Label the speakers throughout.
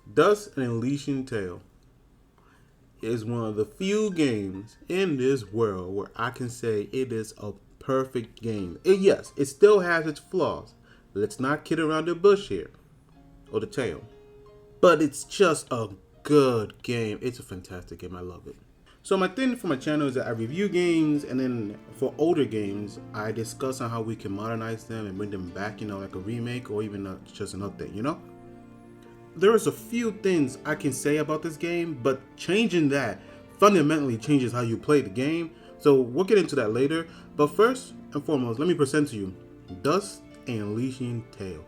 Speaker 1: Thus, an Elysian Tale is one of the few games in this world where I can say it is a perfect game. Yes, it still has its flaws. Let's not kid around the bush here, or the tail. But it's just a good game. It's a fantastic game. I love it. So my thing for my channel is that I review games, and then for older games, I discuss on how we can modernize them and bring them back, like a remake or even just an update, There is a few things I can say about this game, but changing that fundamentally changes how you play the game. So we'll get into that later. But first and foremost, let me present to you Dust and Elysian Tale.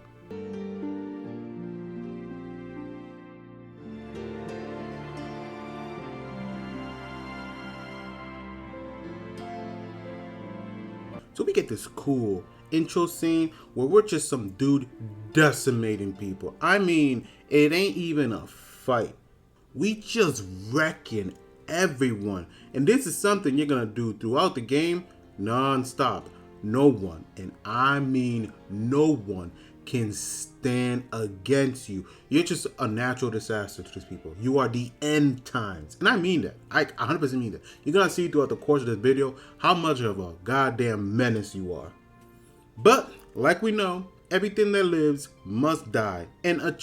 Speaker 1: So we get this cool intro scene where we're just some dude decimating people. I mean, it ain't even a fight. We just wrecking everyone. And this is something you're gonna do throughout the game non-stop. No one, and I mean no one, can stand against you. You're just a natural disaster to these people. You are the end times. And I mean that. I 100% mean that. You're gonna see throughout the course of this video how much of a goddamn menace you are. But, like we know, everything that lives must die. And a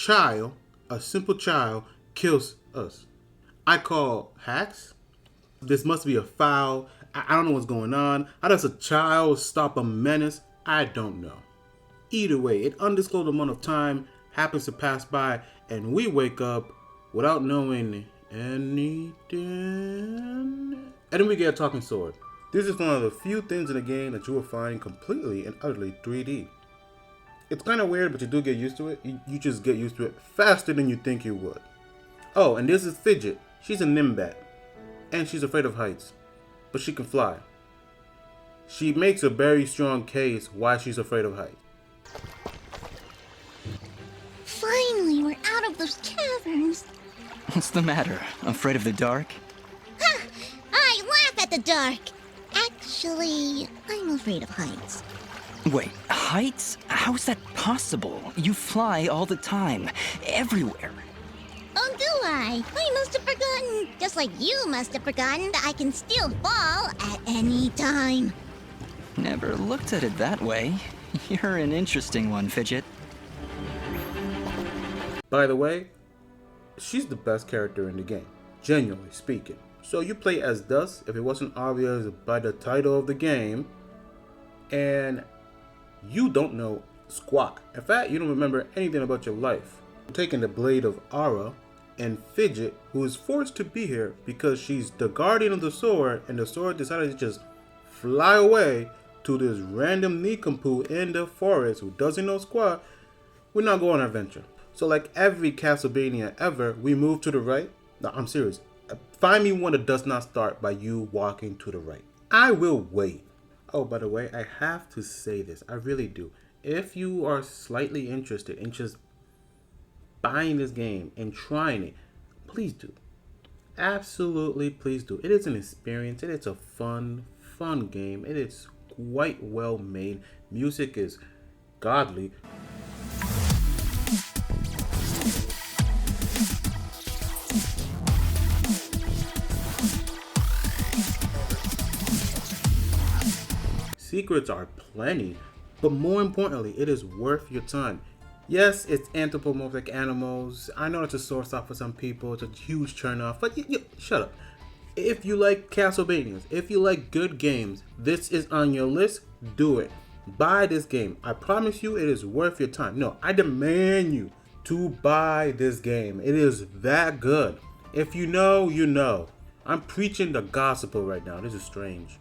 Speaker 1: simple child, kills us. I call hacks. This must be a foul. I don't know what's going on. How does a child stop a menace? I don't know. Either way, an undisclosed amount of time happens to pass by, and we wake up without knowing anything. And then we get a talking sword. This is one of the few things in the game that you will find completely and utterly 3D. It's kind of weird, but you do get used to it. You just get used to it faster than you think you would. Oh, and this is Fidget. She's a Nimbat, and she's afraid of heights, but she can fly. She makes a very strong case why she's afraid of heights.
Speaker 2: Finally, we're out of those caverns.
Speaker 3: What's the matter? Afraid of the dark?
Speaker 2: Ha! I laugh at the dark. Actually, I'm afraid of heights.
Speaker 3: Wait, heights? How's that possible? You fly all the time, everywhere.
Speaker 2: Oh, do I? I must have forgotten. Just like you must have forgotten that I can still fall at any time.
Speaker 3: Never looked at it that way. You're an interesting one, Fidget.
Speaker 1: By the way, she's the best character in the game, genuinely speaking. So you play as Dust, if it wasn't obvious by the title of the game, and you don't know squat. In fact, you don't remember anything about your life. Taking the blade of Ara and Fidget, who is forced to be here because she's the guardian of the sword, and the sword decided to just fly away to this random nincompoop in the forest who doesn't know squat. We're not going on an adventure. So like every Castlevania ever, we move to the right. No, I'm serious. Find me one that does not start by you walking to the right. I will wait. Oh, by the way, I have to say this. I really do. If you are slightly interested in just buying this game and trying it, please do. Absolutely, please do. It is an experience. It is a fun game. It is quite well made. Music is godly. Secrets are plenty, but more importantly, it is worth your time. Yes, it's anthropomorphic animals. I know it's a sore stop for some people. It's a huge turn off, but shut up. If you like Castlevanias, if you like good games, this is on your list. Do it. Buy this game. I promise you it is worth your time. No, I demand you to buy this game. It is that good. If you know, you know. I'm preaching the gospel right now. This is strange.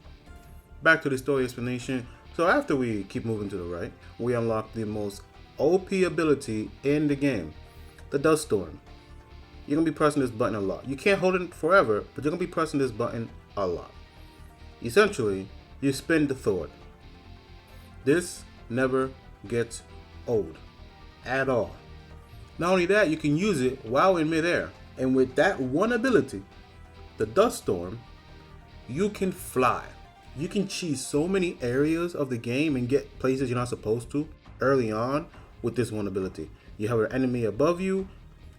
Speaker 1: Back to the story explanation. So after we keep moving to the right, we unlock the most OP ability in the game, the Dust Storm. You're going to be pressing this button a lot. You can't hold it forever, but you're going to be pressing this button a lot. Essentially, you spin the sword. This never gets old at all. Not only that, you can use it while in midair. And with that one ability, the Dust Storm, you can fly. You can cheese so many areas of the game and get places you're not supposed to early on with this one ability. You have an enemy above you,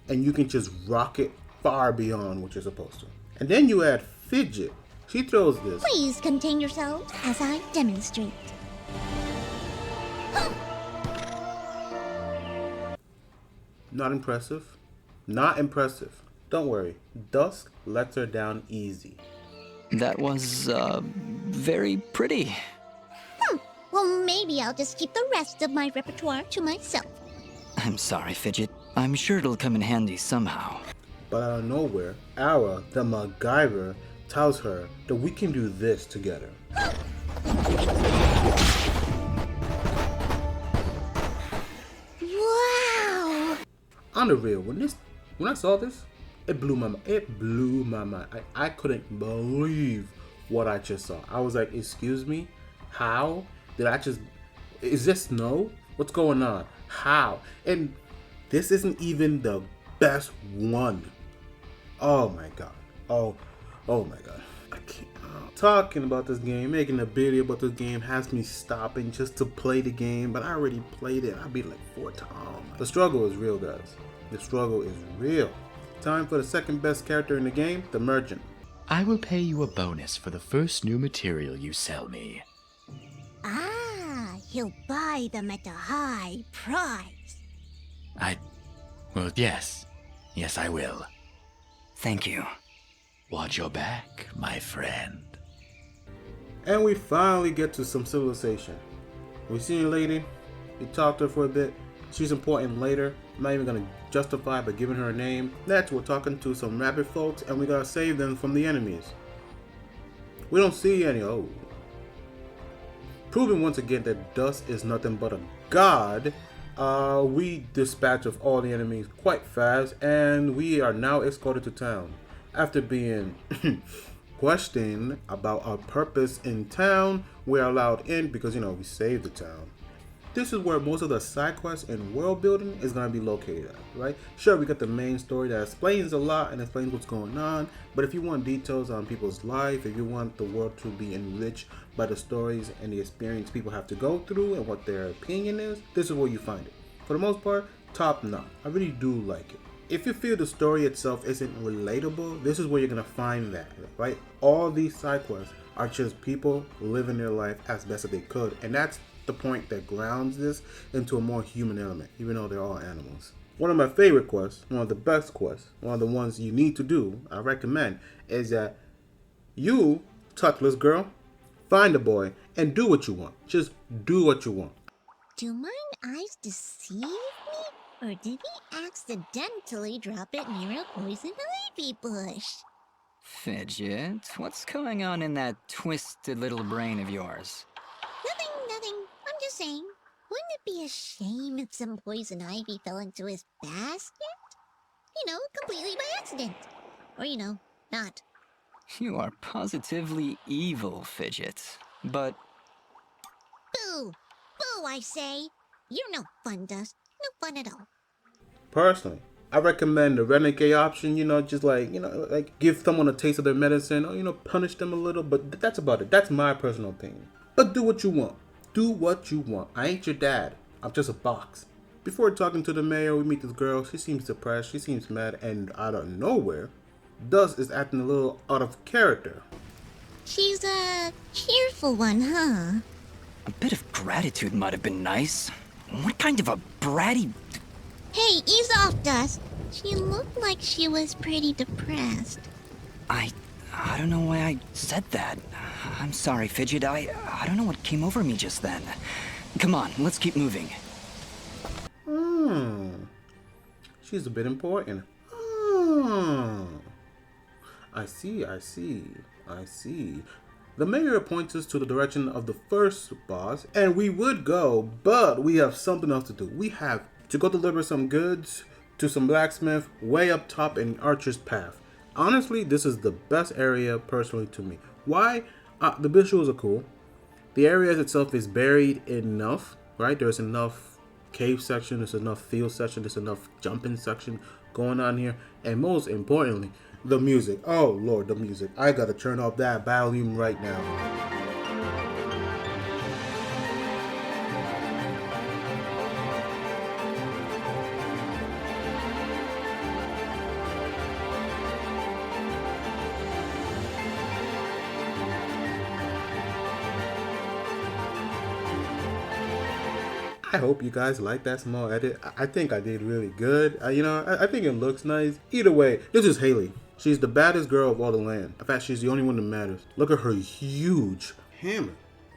Speaker 1: and you can just rock it far beyond what you're supposed to. And then you add Fidget. She throws this.
Speaker 2: Please contain yourselves as I demonstrate.
Speaker 1: Not impressive. Not impressive. Don't worry. Dusk lets her down easy.
Speaker 3: That was, very pretty.
Speaker 2: Well, maybe I'll just keep the rest of my repertoire to myself.
Speaker 3: I'm sorry, Fidget. I'm sure it'll come in handy somehow.
Speaker 1: But out of nowhere, Ara, the MacGyver, tells her that we can do this together.
Speaker 2: Wow!
Speaker 1: On the real, when I saw this, it blew my mind. It blew my mind. I couldn't believe what I just saw. I was like, excuse me? How? Is this snow? What's going on? How? And this isn't even the best one. Oh my god. Oh my god. I can't. Talking about this game, making a video about this game has me stopping just to play the game, but I already played it. I beat it like 4 times. The struggle is real, guys. The struggle is real. Time for the second best character in the game, the merchant.
Speaker 4: I will pay you a bonus for the first new material you sell me.
Speaker 2: Ah, he'll buy them at a high price.
Speaker 4: Well, yes. Yes, I will.
Speaker 3: Thank you.
Speaker 4: Watch your back, my friend.
Speaker 1: And we finally get to some civilization. We see a lady, we talk to her for a bit. She's important later. I'm not even gonna justify by giving her a name. Next, we're talking to some rabbit folks and we gotta save them from the enemies. We don't see any. Proving once again that Dusk is nothing but a god, we dispatch of all the enemies quite fast and we are now escorted to town. After being questioned about our purpose in town, we're allowed in because, we saved the town. This is where most of the side quests and world building is going to be located at, right? Sure, we got the main story that explains a lot and explains what's going on, but if you want details on people's life, if you want the world to be enriched by the stories and the experience people have to go through and what their opinion is, this is where you find it. For the most part, top notch. I really do like it. If you feel the story itself isn't relatable, this is where you're going to find that, right? All these side quests are just people living their life as best as they could, and that's the point that grounds this into a more human element, even though they're all animals. One of my favorite quests, one of the best quests, one of the ones you need to do, I recommend, is that you, touchless girl, find a boy and do what you want. Just do what you want.
Speaker 2: Do mine eyes deceive me? Or did he accidentally drop it near a poison ivy bush?
Speaker 3: Fidget, what's going on in that twisted little brain of yours?
Speaker 2: Nothing. I'm just saying, wouldn't it be a shame if some poison ivy fell into his basket? Completely by accident. Or, not.
Speaker 3: You are positively evil, Fidget. But
Speaker 2: Boo! Boo, I say! You're no fun, Dust. No fun at all.
Speaker 1: Personally, I recommend the renegade option, just like give someone a taste of their medicine or, punish them a little, but that's about it. That's my personal opinion. But do what you want. Do what you want. I ain't your dad. I'm just a box. Before talking to the mayor, we meet this girl. She seems depressed. She seems mad, and out of nowhere, Dust is acting a little out of character.
Speaker 2: She's a cheerful one, huh?
Speaker 3: a bit of gratitude might have been nice. What kind of a bratty...
Speaker 2: Hey, ease off, Dust. She looked like she was pretty depressed.
Speaker 3: I don't know why I said that. I'm sorry, Fidget. I don't know what came over me just then. Come on, let's keep moving.
Speaker 1: She's a bit important. I see. The mayor points us to the direction of the first boss, and we would go, but we have something else to do. We have to go deliver some goods to some blacksmith way up top in Archer's Path. Honestly, this is the best area personally to me. Why? The visuals are cool. The area itself is buried enough, right? There's enough cave section, there's enough field section, there's enough jumping section going on here, and most importantly, the music. Oh Lord, the music. I gotta turn off that volume right now. I hope you guys like that small edit. I think I did really good. I think it looks nice. Either way, this is Haley. She's the baddest girl of all the land. In fact, she's the only one that matters. Look at her huge hammer.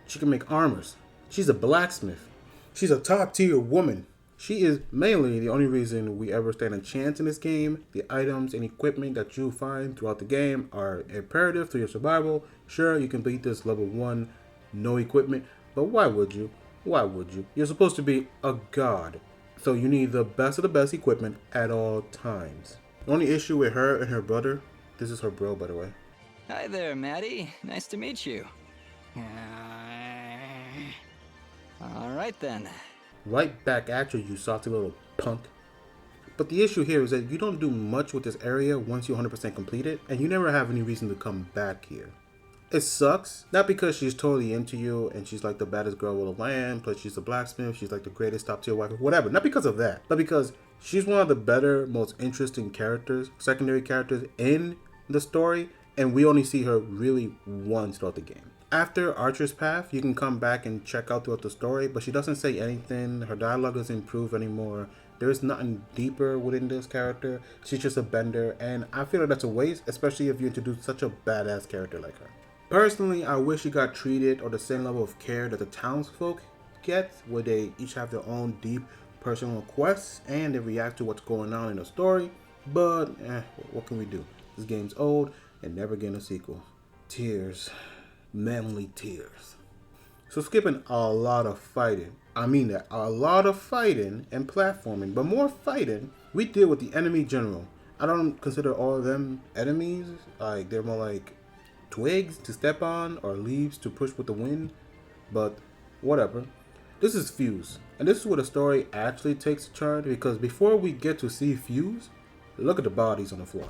Speaker 1: She can make armors. She's a blacksmith. She's a top tier woman. She is mainly the only reason we ever stand a chance in this game. The items and equipment that you find throughout the game are imperative to your survival. Sure, you can beat this level 1, no equipment, but why would you? Why would you? You're supposed to be a god. So you need the best of the best equipment at all times. The only issue with her and her brother, this is her bro by the way.
Speaker 3: Hi there, Maddie. Nice to meet you. All right then.
Speaker 1: Right back at you, you salty little punk. But the issue here is that you don't do much with this area once you 100% complete it, and you never have any reason to come back here. It sucks, not because she's totally into you and she's like the baddest girl of the land, plus she's a blacksmith, she's like the greatest top tier wife, whatever. Not because of that, but because she's one of the better, most interesting characters, secondary characters in the story, and we only see her really once throughout the game. After Archer's Path, you can come back and check out throughout the story, but she doesn't say anything, her dialogue doesn't improve anymore. There is nothing deeper within this character. She's just a bender, and I feel like that's a waste, especially if you introduce such a badass character like her. Personally, I wish she got treated or the same level of care that the townsfolk get, where they each have their own deep personal quests and they react to what's going on in the story. But, what can we do? This game's old and never getting a sequel. Tears. Manly tears. So skipping a lot of fighting. I mean that, a lot of fighting and platforming, but more fighting, we deal with the enemy general. I don't consider all of them enemies, like they're more like twigs to step on or leaves to push with the wind, but whatever. This is Fuse, and this is where the story actually takes a turn, because before we get to see Fuse, look at the bodies on the floor.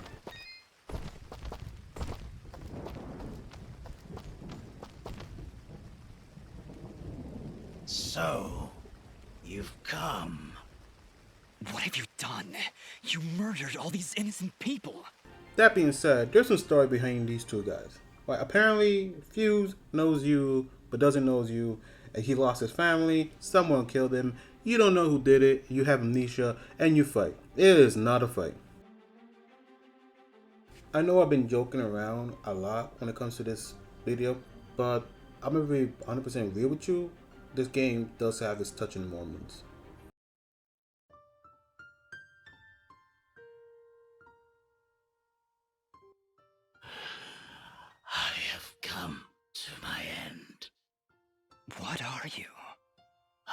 Speaker 5: So, you've come.
Speaker 3: What have you done? You murdered all these innocent people.
Speaker 1: That being said, there's some story behind these two guys. Like, apparently, Fuse knows you, but doesn't know you, and he lost his family, someone killed him, you don't know who did it, you have amnesia, and you fight. It is not a fight. I know I've been joking around a lot when it comes to this video, but I'm gonna be 100% real with you. This game does have its touching moments.
Speaker 5: I have come to my end.
Speaker 3: What are you?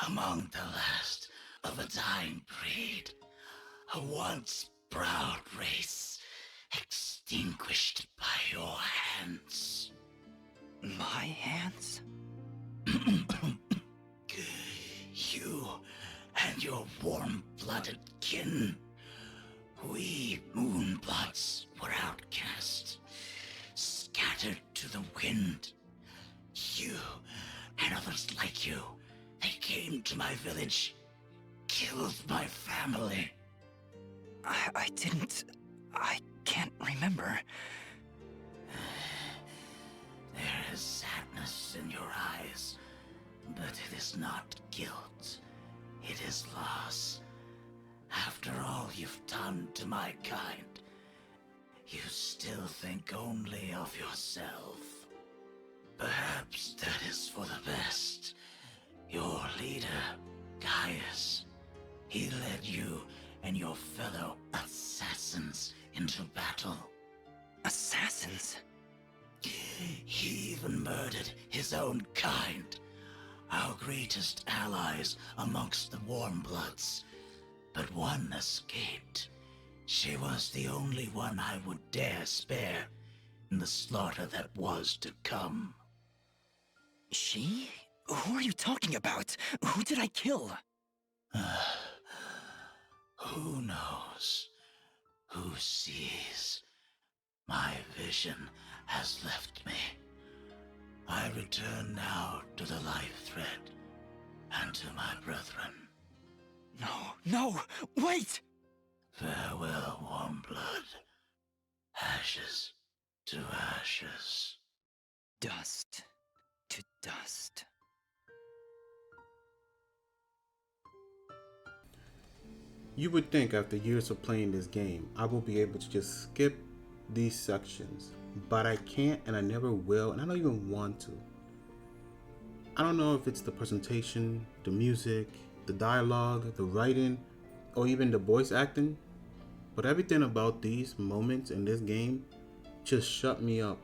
Speaker 5: Among the last of a dying breed, a once proud race, extinguished by your hands.
Speaker 3: My hands?
Speaker 5: You and your warm-blooded kin. We Moonblots were outcast, scattered to the wind. You and others like you, they came to my village, killed my family.
Speaker 3: I can't remember.
Speaker 5: There is sadness in your eyes, but it is not guilt. It is loss. After all you've done to my kind, you still think only of yourself. Perhaps that is for the best. Your leader, Gaius, he led you and your fellow assassins into battle.
Speaker 3: Assassins?
Speaker 5: He even murdered his own kind, our greatest allies amongst the Warmbloods. But one escaped. She was the only one I would dare spare in the slaughter that was to come.
Speaker 3: She? Who are you talking about? Who did I kill?
Speaker 5: Who knows? Who sees? My vision has left me. I return now to the life thread and to my brethren.
Speaker 3: No, wait!
Speaker 5: Farewell, Warmblood. Ashes to ashes.
Speaker 3: Dust to dust.
Speaker 1: You would think after years of playing this game, I will be able to just skip these sections, but I can't and I never will, and I don't even want to. I don't know if it's the presentation, the music, the dialogue, the writing, or even the voice acting, but everything about these moments in this game just shut me up,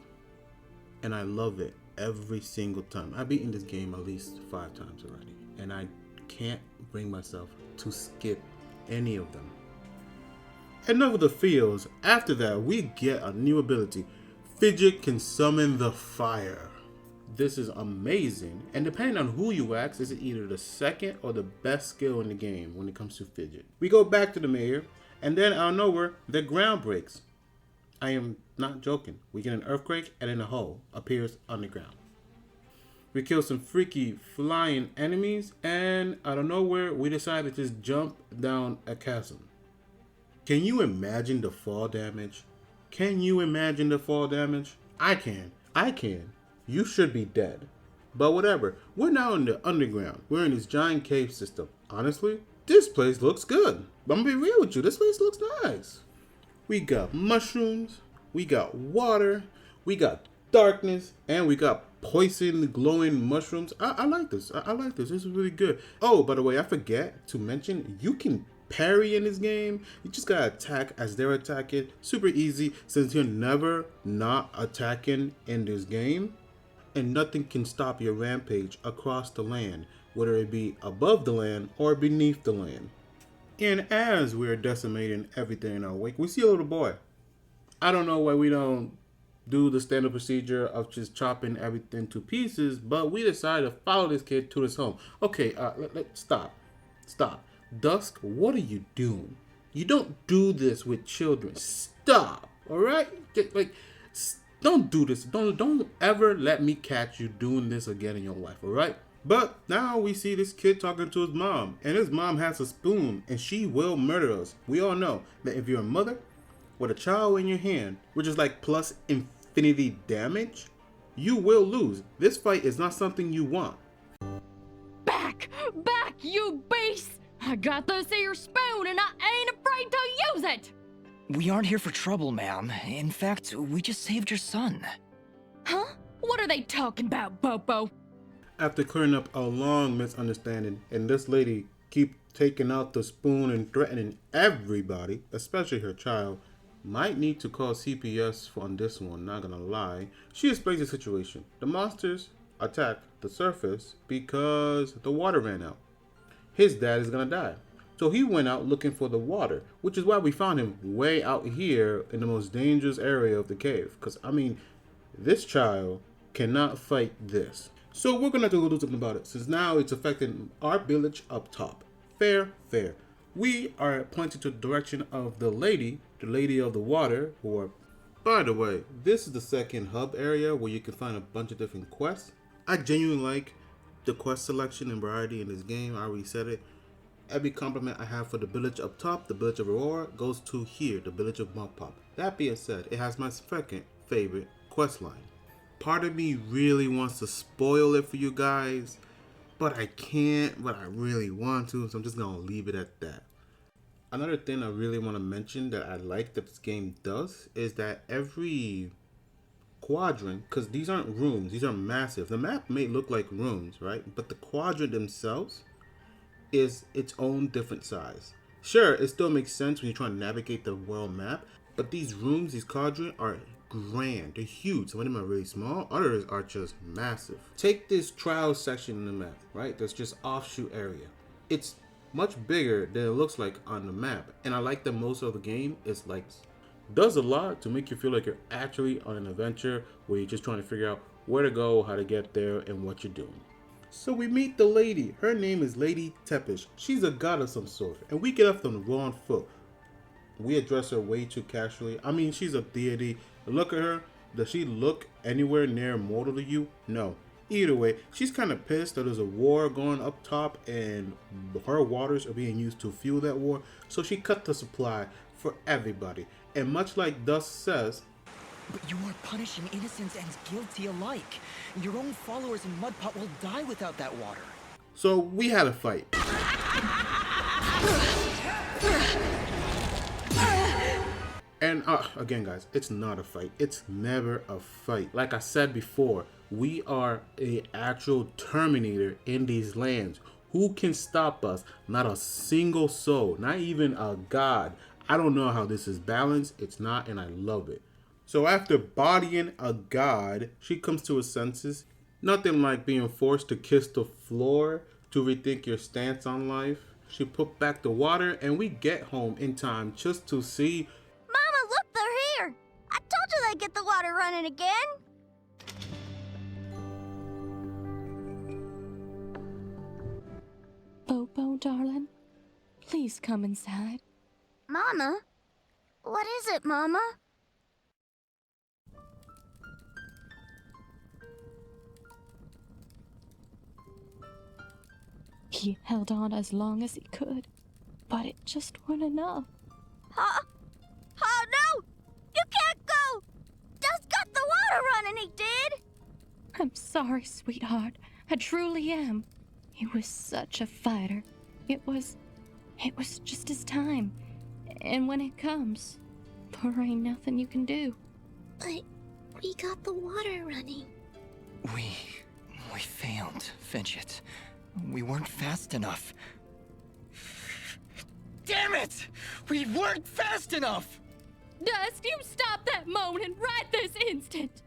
Speaker 1: and I love it every single time. I've beaten this game at least 5 times already, and I can't bring myself to skip any of them. Enough of the feels. After that, we get a new ability. Fidget can summon the fire. This is amazing, and depending on who you ask, is it either the second or the best skill in the game when it comes to Fidget. We go back to the mayor, and then out of nowhere, the ground breaks. I am not joking. We get an earthquake, and then a hole appears underground. We kill some freaky flying enemies, and out of nowhere, we decide to just jump down a chasm. Can you imagine the fall damage? Can you imagine the fall damage? I can. You should be dead. But whatever. We're now in the underground. We're in this giant cave system. Honestly, this place looks good. But I'm gonna be real with you. This place looks nice. We got mushrooms. We got water. We got darkness. And we got poison glowing mushrooms. I like this. I like this. This is really good. Oh, by the way, I forget to mention, you can parry in this game. You just gotta attack as they're attacking. Super easy since you're never not attacking in this game. And nothing can stop your rampage across the land, whether it be above the land or beneath the land. And as we're decimating everything in our wake, we see a little boy. I don't know why we don't do the standard procedure of just chopping everything to pieces, but we decided to follow this kid to his home. Okay, let's stop. Dusk, what are you doing? You don't do this with children. Stop, all right? Don't do this. Don't ever let me catch you doing this again in your life, all right? But now we see this kid talking to his mom, and his mom has a spoon, and she will murder us. We all know that if you're a mother with a child in your hand, which is like plus infinity damage, you will lose. This fight is not something you want.
Speaker 6: Back, you beast! I got this here spoon, and I ain't afraid to use it!
Speaker 3: We aren't here for trouble, ma'am. In fact, we just saved your son.
Speaker 6: Huh? What are they talking about, Bobo?
Speaker 1: After clearing up a long misunderstanding, and this lady keep taking out the spoon and threatening everybody, especially her child, might need to call CPS on this one, not gonna lie. She explains the situation. The monsters attacked the surface because the water ran out. His dad is gonna die. So he went out looking for the water, which is why we found him way out here in the most dangerous area of the cave. Because, I mean, this child cannot fight this. So we're going to have to go do something about it, since now it's affecting our village up top. Fair. We are pointed to the direction of the lady of the water, or, by the way, this is the second hub area where you can find a bunch of different quests. I genuinely like the quest selection and variety in this game. I already said it. Every compliment I have for the village up top, the village of Aurora, goes to here, the village of Mop Pop. That being said, it has my second favorite quest line. Part of me really wants to spoil it for you guys, but I can't, but I really want to, so I'm just going to leave it at that. Another thing I really want to mention that I like that this game does is that every quadrant, because these aren't rooms, these are massive. The map may look like rooms, right? But the quadrant themselves is its own different size. Sure, it still makes sense when you're trying to navigate the world map, but these rooms, these quadrants are grand. They're huge. Some of them are really small, others are just massive. Take this trials section in the map, right? That's just offshoot area. It's much bigger than it looks like on the map, and I like that most of the game is like does a lot to make you feel like you're actually on an adventure where you're just trying to figure out where to go, how to get there, and what you're doing. So we meet the lady. Her name is Lady Tepish. She's a god of some sort, and we get off on the wrong foot. We address her way too casually. I mean, she's a deity. Look at her. Does she look anywhere near mortal to you? No. Either way, she's kind of pissed that there's a war going up top and her waters are being used to fuel that war. So she cut the supply for everybody. And much like Dusk says,
Speaker 3: But you are punishing innocents and guilty alike. Your own followers in Mudpot will die without that water.
Speaker 1: So we had a fight. And again, guys, it's not a fight. It's never a fight. Like I said before, we are a actual Terminator in these lands. Who can stop us? Not a single soul, not even a god. I don't know how this is balanced. It's not, and I love it. So after bodying a god, she comes to her senses. Nothing like being forced to kiss the floor to rethink your stance on life. She put back the water, and we get home in time just to see.
Speaker 7: Mama, look, they're here! I told you they'd get the water running again!
Speaker 6: Bobo, darling, please come inside.
Speaker 7: Mama? What is it, Mama?
Speaker 6: He held on as long as he could, but it just wasn't enough.
Speaker 7: Huh? Oh, no! You can't go! Dust got the water running, he did!
Speaker 6: I'm sorry, sweetheart. I truly am. He was such a fighter. It was just his time. And when it comes, there ain't nothing you can do.
Speaker 2: But we got the water running.
Speaker 3: We failed, Fidget. We weren't fast enough. Damn it! We weren't fast enough!
Speaker 6: Dust, you stop that moaning right this instant!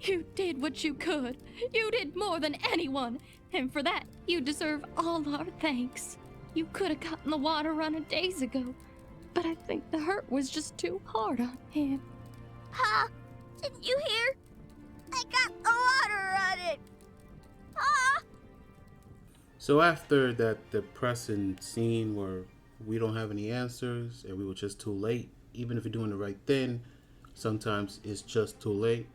Speaker 6: You did what you could. You did more than anyone. And for that, you deserve all our thanks. You could have gotten the water running days ago. But I think the hurt was just too hard on him.
Speaker 7: Huh? Didn't you hear? I got the water running! Huh?
Speaker 1: So after that depressing scene where we don't have any answers and we were just too late, even if you're doing the right thing, sometimes it's just too late.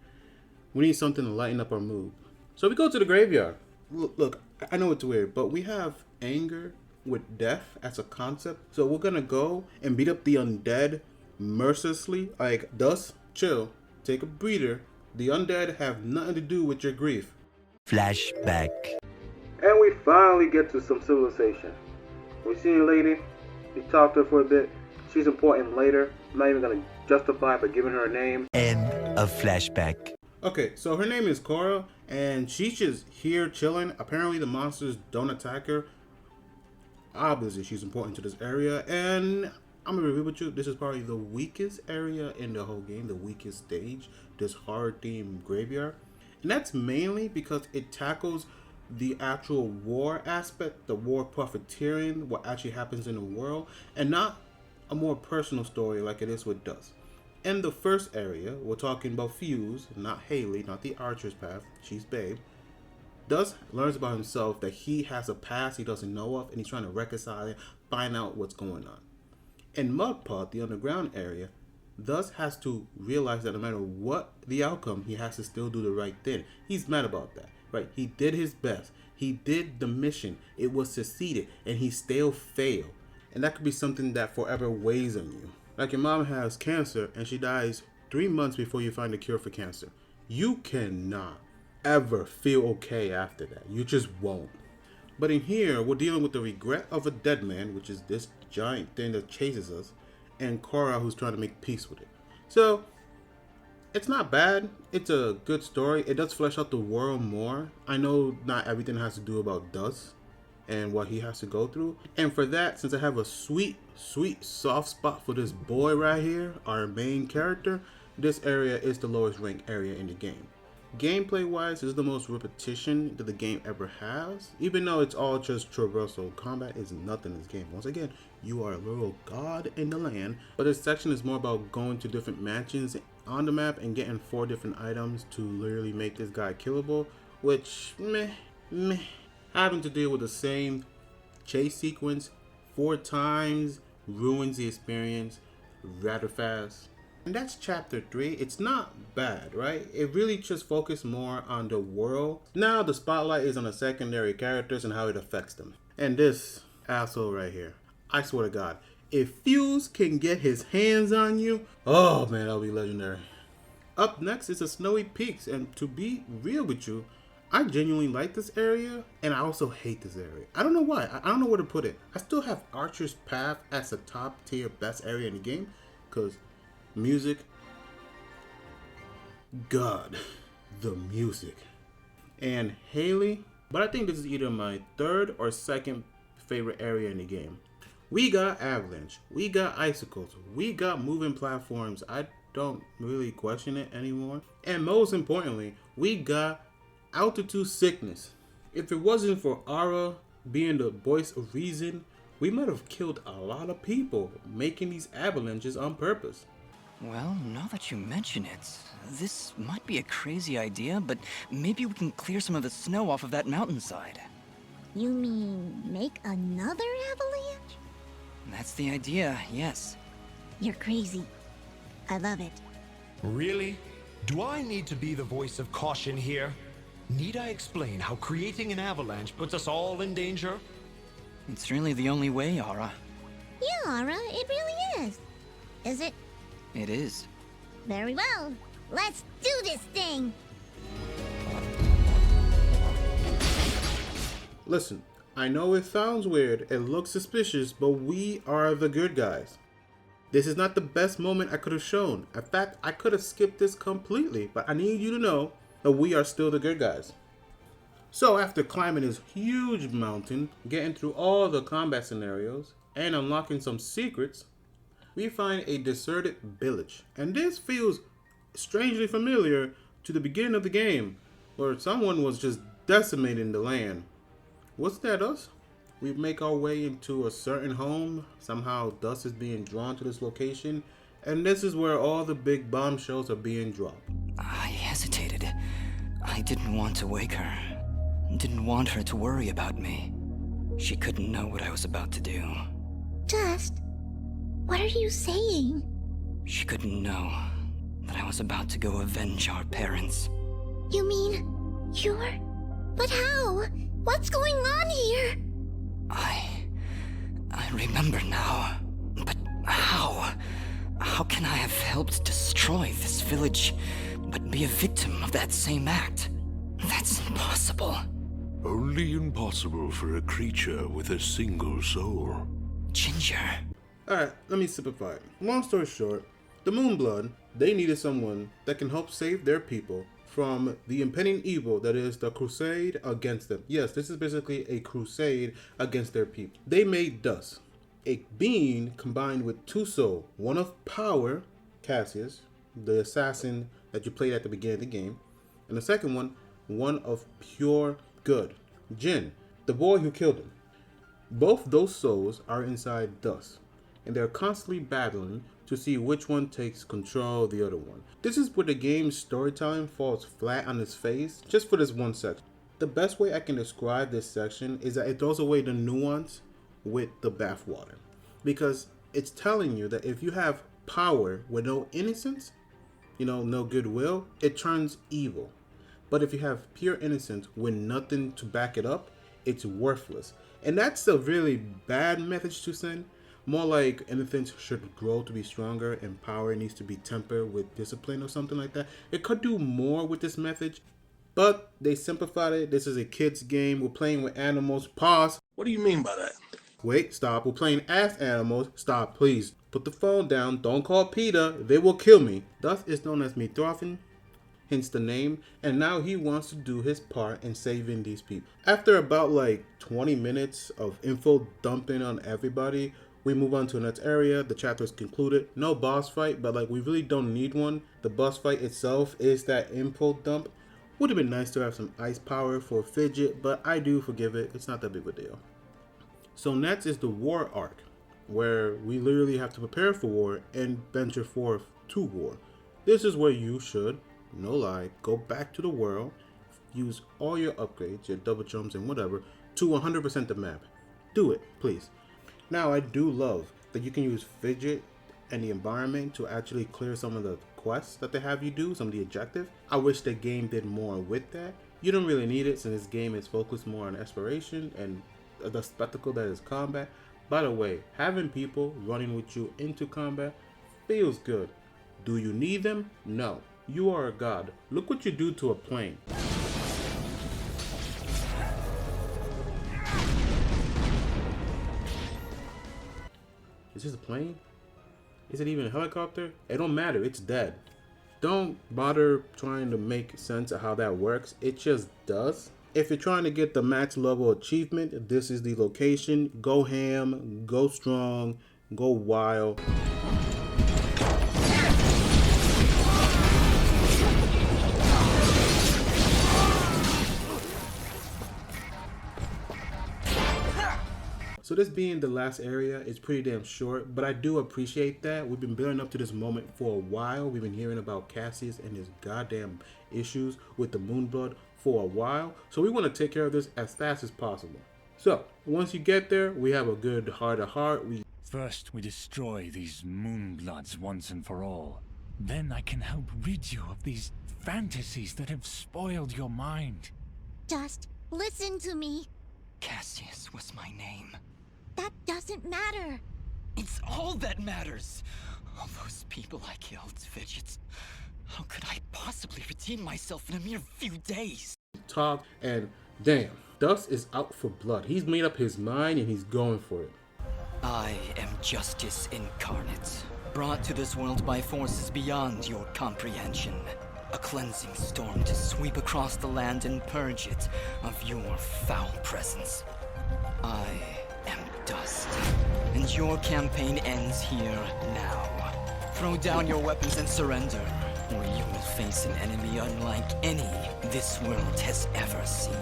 Speaker 1: We need something to lighten up our mood. So we go to the graveyard. Look, I know it's weird, but we have anger with death as a concept. So we're gonna go and beat up the undead mercilessly. Like, Dust, chill, take a breather. The undead have nothing to do with your grief.
Speaker 8: Flashback.
Speaker 1: And we finally get to some civilization. We see a lady. We talked to her for a bit. She's important later. I'm not even gonna justify it by giving her a name.
Speaker 8: End of flashback.
Speaker 1: Okay, so her name is Cora, and she's just here chilling. Apparently the monsters don't attack her. Obviously she's important to this area, and I'm gonna review with you. This is probably the weakest area in the whole game, the weakest stage, this horror themed graveyard. And that's mainly because it tackles the actual war aspect, the war profiteering, what actually happens in the world, and not a more personal story like it is with Dust. In the first area, we're talking about Fuse, not Haley, not the Archer's Path. She's Babe. Dust learns about himself that he has a past he doesn't know of, and he's trying to reconcile it, find out what's going on. In Mudpot, the underground area, Dust has to realize that no matter what the outcome, he has to still do the right thing. He's mad about that, right? He did his best. He did the mission. It was succeeded, and he still failed. And that could be something that forever weighs on you. Like your mom has cancer and she dies 3 months before you find a cure for cancer. You cannot ever feel okay after that. You just won't. But in here, we're dealing with the regret of a dead man, which is this giant thing that chases us, and Cora who's trying to make peace with it. So, it's not bad. It's a good story. It does flesh out the world more. I know not everything has to do about Dust and what he has to go through. And for that, since I have a sweet soft spot for this boy right here, our main character, this area is the lowest ranked area in the game. Gameplay wise, this is the most repetition that the game ever has. Even though it's all just traversal, combat is nothing in this game. Once again, you are a little god in the land, but this section is more about going to different mansions on the map and getting 4 different items to literally make this guy killable, which having to deal with the same chase sequence 4 times ruins the experience rather fast. And that's chapter 3. It's not bad, right? It really just focused more on the world. Now the spotlight is on the secondary characters and how it affects them. And this asshole right here, I swear to God, if Fuse can get his hands on you, oh man, that'll be legendary. Up next is the Snowy Peaks, and to be real with you, I genuinely like this area, and I also hate this area. I don't know why. I don't know where to put it. I still have Archer's Path as the top tier best area in the game, because music. God, the music. And Haley, but I think this is either my third or second favorite area in the game. We got avalanche, we got icicles, we got moving platforms. I don't really question it anymore. And most importantly, we got altitude sickness. If it wasn't for Ara being the voice of reason, we might have killed a lot of people making these avalanches on purpose.
Speaker 3: Well, now that you mention it, this might be a crazy idea, but maybe we can clear some of the snow off of that mountainside.
Speaker 2: You mean make another avalanche?
Speaker 3: That's the idea, yes.
Speaker 2: You're crazy. I love it.
Speaker 9: Really? Do I need to be the voice of caution here? Need I explain how creating an avalanche puts us all in danger?
Speaker 3: It's really the only way, Ara.
Speaker 2: Yeah, Ara, it really is. Is it?
Speaker 3: It is.
Speaker 2: Very well. Let's do this thing!
Speaker 1: Listen, I know it sounds weird, it looks suspicious, but we are the good guys. This is not the best moment I could have shown. In fact, I could have skipped this completely, but I need you to know that we are still the good guys. So after climbing this huge mountain, getting through all the combat scenarios, and unlocking some secrets, we find a deserted village. And this feels strangely familiar to the beginning of the game, where someone was just decimating the land. Was that us? We make our way into a certain home. Somehow dust is being drawn to this location, and this is where all the big bombshells are being dropped.
Speaker 3: I hesitated. I didn't want to wake her. Didn't want her to worry about me. She couldn't know what I was about to do.
Speaker 2: Just, what are you saying?
Speaker 3: She couldn't know that I was about to go avenge our parents.
Speaker 2: You mean, you're... But how? What's going on here?
Speaker 3: I remember now. But how? How can I have helped destroy this village, but be a victim of that same act? That's impossible.
Speaker 10: Only impossible for a creature with a single soul.
Speaker 3: Ginger.
Speaker 1: Alright, let me simplify it. Long story short, the Moonblood, they needed someone that can help save their people from the impending evil that is the crusade against them. Yes, this is basically a crusade against their people. They made dust, a being combined with two souls, one of power, Cassius, the assassin that you played at the beginning of the game, and the second one of pure good, Jin, the boy who killed him. Both those souls are inside dust, and they're constantly battling to see which one takes control of the other one. This is where the game's storytelling falls flat on its face, just for this one section. The best way I can describe this section is that it throws away the nuance with the bathwater, because it's telling you that if you have power with no innocence, no goodwill, it turns evil. But if you have pure innocence with nothing to back it up, it's worthless. And that's a really bad message to send. More like innocence should grow to be stronger and power needs to be tempered with discipline or something like that. It could do more with this message, but they simplified it. This is a kid's game. We're playing with animals. Pause.
Speaker 10: What do you mean by that?
Speaker 1: Wait, stop. We're playing as animals. Stop, please. Put the phone down. Don't call Peter. They will kill me. Thus is known as Mithrofen, hence the name, and now he wants to do his part in saving these people. After about 20 minutes of info dumping on everybody, we move on to the next area. The chapter is concluded. No boss fight, but we really don't need one. The boss fight itself is that info dump. Would have been nice to have some ice power for Fidget, but I do forgive it. It's not that big of a deal. So next is the war arc, where we literally have to prepare for war and venture forth to war. This is where you should, no lie, go back to the world, use all your upgrades, your double jumps and whatever, to 100% the map. Do it, please. Now, I do love that you can use Fidget and the environment to actually clear some of the quests that they have you do, some of the objectives. I wish the game did more with that. You don't really need it since this game is focused more on exploration and the spectacle that is combat. By the way, having people running with you into combat feels good. Do you need them? No. You are a god. Look what you do to a plane. Is this a plane? Is it even a helicopter? It don't matter, it's dead. Don't bother trying to make sense of how that works. It just does. If you're trying to get the max level achievement, this is the location. Go ham, go strong, go wild. So this being the last area is pretty damn short, but I do appreciate that. We've been building up to this moment for a while. We've been hearing about Cassius and his goddamn issues with the Moonblood for a while. So we want to take care of this as fast as possible. So once you get there, we have a good heart-to-heart.
Speaker 11: First, we destroy these Moonbloods once and for all. Then I can help rid you of these fantasies that have spoiled your mind.
Speaker 2: Just listen to me.
Speaker 3: Cassius was my name.
Speaker 2: That doesn't matter.
Speaker 3: It's all that matters. All those people I killed, Fidgets. How could I possibly redeem myself in a mere few days?
Speaker 1: Talk and damn, Dust is out for blood. He's made up his mind and he's going for it.
Speaker 3: I am justice incarnate, brought to this world by forces beyond your comprehension. A cleansing storm to sweep across the land and purge it of your foul presence. I am dust, and your campaign ends here now. Throw down your weapons and surrender, or you will face an enemy unlike any this world has ever seen.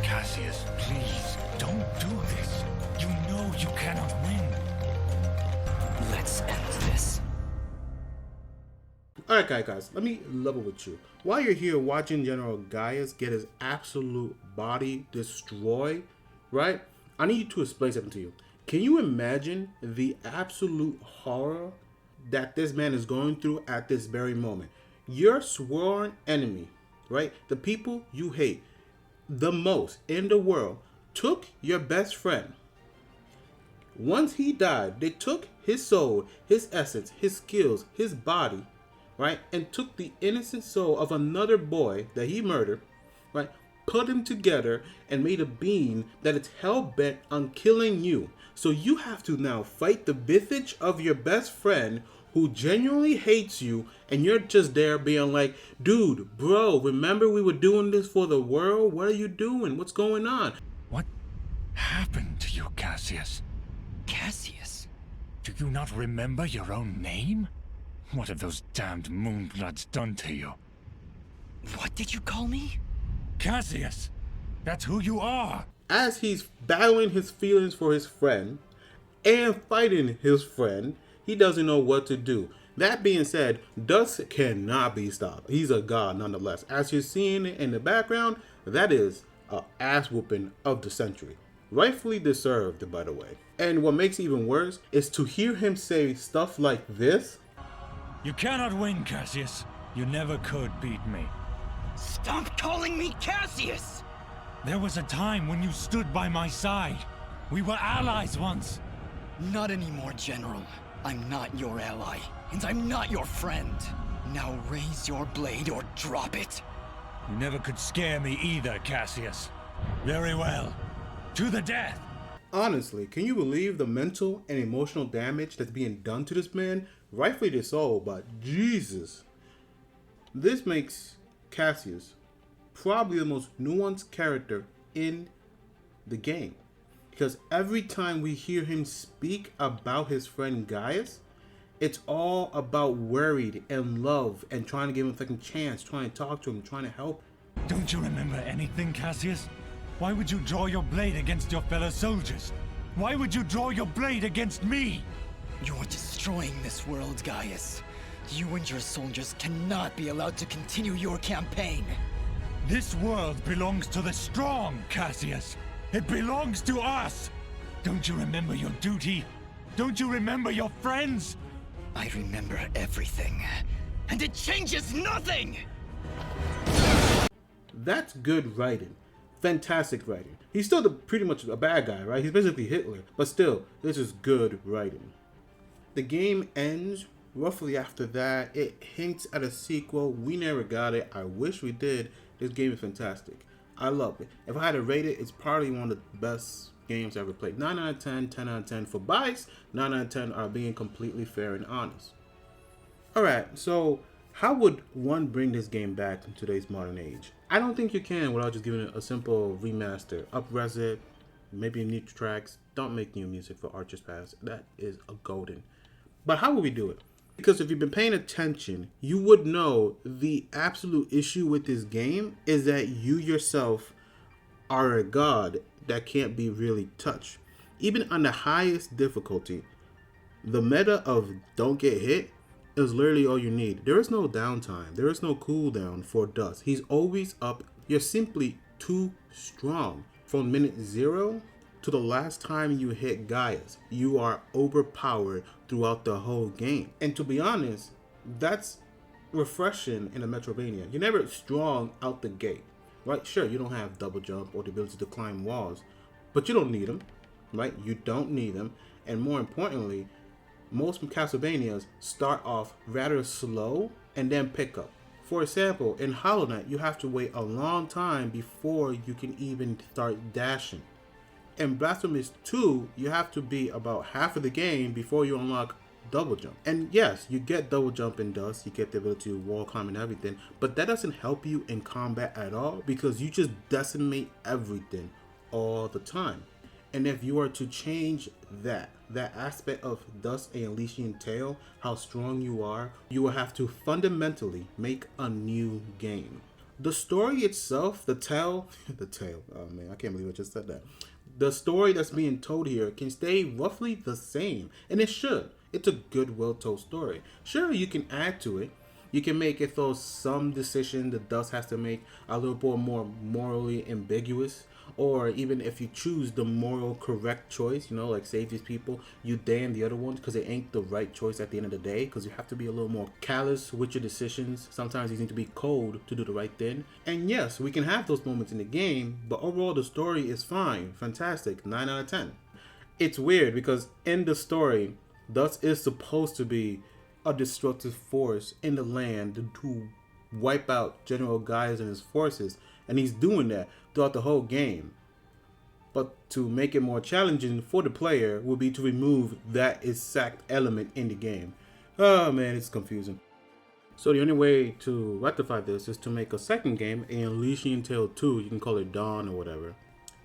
Speaker 11: Cassius, please, don't do this. You know you cannot win.
Speaker 3: Let's end this.
Speaker 1: Alright guys, let me level with you. While you're here watching General Gaius get his absolute body destroyed, right? I need to explain something to you. Can you imagine the absolute horror that this man is going through at this very moment? Your sworn enemy, right? The people you hate the most in the world took your best friend. Once he died, they took his soul, his essence, his skills, his body, right, and took the innocent soul of another boy that he murdered, right, put him together and made a being that is hell-bent on killing you. So you have to now fight the visage of your best friend who genuinely hates you, and you're just there being like, dude, bro, remember we were doing this for the world? What are you doing? What's going on?
Speaker 11: What happened to you, Cassius?
Speaker 3: Cassius?
Speaker 11: Do you not remember your own name? What have those damned Moonbloods done to you?
Speaker 3: What did you call me?
Speaker 11: Cassius! That's who you are!
Speaker 1: As he's battling his feelings for his friend and fighting his friend, he doesn't know what to do. That being said, Dust cannot be stopped. He's a god nonetheless. As you're seeing in the background, that is a ass whooping of the century. Rightfully deserved, by the way. And what makes it even worse is to hear him say stuff like this.
Speaker 11: You cannot win, Cassius. You never could beat me.
Speaker 3: Stop calling me Cassius!
Speaker 11: There was a time when you stood by my side. We were allies once.
Speaker 3: Not anymore, General. I'm not your ally, and I'm not your friend. Now raise your blade or drop it.
Speaker 11: You never could scare me either, Cassius. Very well. To the death!
Speaker 1: Honestly, can you believe the mental and emotional damage that's being done to this man? Rightfully so, but Jesus. This makes Cassius probably the most nuanced character in the game. Because every time we hear him speak about his friend Gaius, it's all about worried and love and trying to give him a second chance, trying to talk to him, trying to help.
Speaker 11: Don't you remember anything, Cassius? Why would you draw your blade against your fellow soldiers? Why would you draw your blade against me?
Speaker 3: You're destroying this world, Gaius. You and your soldiers cannot be allowed to continue your campaign.
Speaker 11: This world belongs to the strong, Cassius. It belongs to us! Don't you remember your duty? Don't you remember your friends?
Speaker 3: I remember everything. And it changes nothing!
Speaker 1: That's good writing. Fantastic writing. He's still pretty much a bad guy, right? He's basically Hitler. But still, this is good writing. The game ends roughly after that. It hints at a sequel. We never got it. I wish we did. This game is fantastic. I love it. If I had to rate it, it's probably one of the best games I've ever played. 9 out of 10, 10 out of 10 for bias, 9 out of 10 are being completely fair and honest. Alright, so how would one bring this game back in today's modern age? I don't think you can without just giving it a simple remaster. Up-res it, maybe new tracks. Don't make new music for Archer's Pass. That is a golden. But how would we do it? Because if you've been paying attention, you would know the absolute issue with this game is that you yourself are a god that can't be really touched. Even on the highest difficulty, the meta of don't get hit is literally all you need. There is no downtime. There is no cooldown for Dust. He's always up. You're simply too strong. From minute 0 to the last time you hit Gaius, you are overpowered throughout the whole game. And to be honest, that's refreshing in a Metrovania. You're never strong out the gate, right? Sure, you don't have double jump or the ability to climb walls, but you don't need them, right? You don't need them. And more importantly, most Castlevanias start off rather slow and then pick up. For example, in Hollow Knight, you have to wait a long time before you can even start dashing. In Blasphemous 2, you have to be about half of the game before you unlock double jump. And yes, you get double jump in Dust, you get the ability to wall climb and everything, but that doesn't help you in combat at all because you just decimate everything all the time. And if you are to change that aspect of Dust and Elysian Tale, how strong you are, you will have to fundamentally make a new game. The story itself, the tale, oh man, I can't believe I just said that. The story that's being told here can stay roughly the same, and it should. It's a good, well-told story. Sure, you can add to it. You can make it though some decision the Dust has to make a little bit more morally ambiguous, or even if you choose the moral correct choice, you know, like save these people, you damn the other ones because it ain't the right choice at the end of the day, because you have to be a little more callous with your decisions. Sometimes you need to be cold to do the right thing. And yes, we can have those moments in the game, but overall the story is fine, fantastic, 9 out of 10. It's weird because in the story, Dust is supposed to be a destructive force in the land to wipe out General Gaius and his forces, and he's doing that throughout the whole game. But to make it more challenging for the player will be to remove that exact element in the game. Oh man, it's confusing. So the only way to rectify this is to make a second game, an Elysian Tale 2, you can call it Dawn or whatever.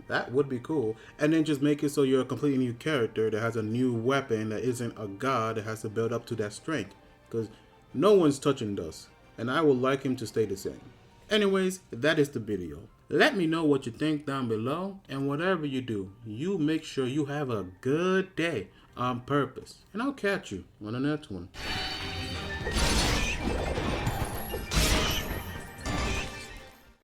Speaker 1: That would be cool. And then just make it so you're a completely new character that has a new weapon that isn't a god that has to build up to that strength. Because no one's touching Dust, and I would like him to stay the same. Anyways, that is the video. Let me know what you think down below, and whatever you do, you make sure you have a good day on purpose. And I'll catch you on the next one.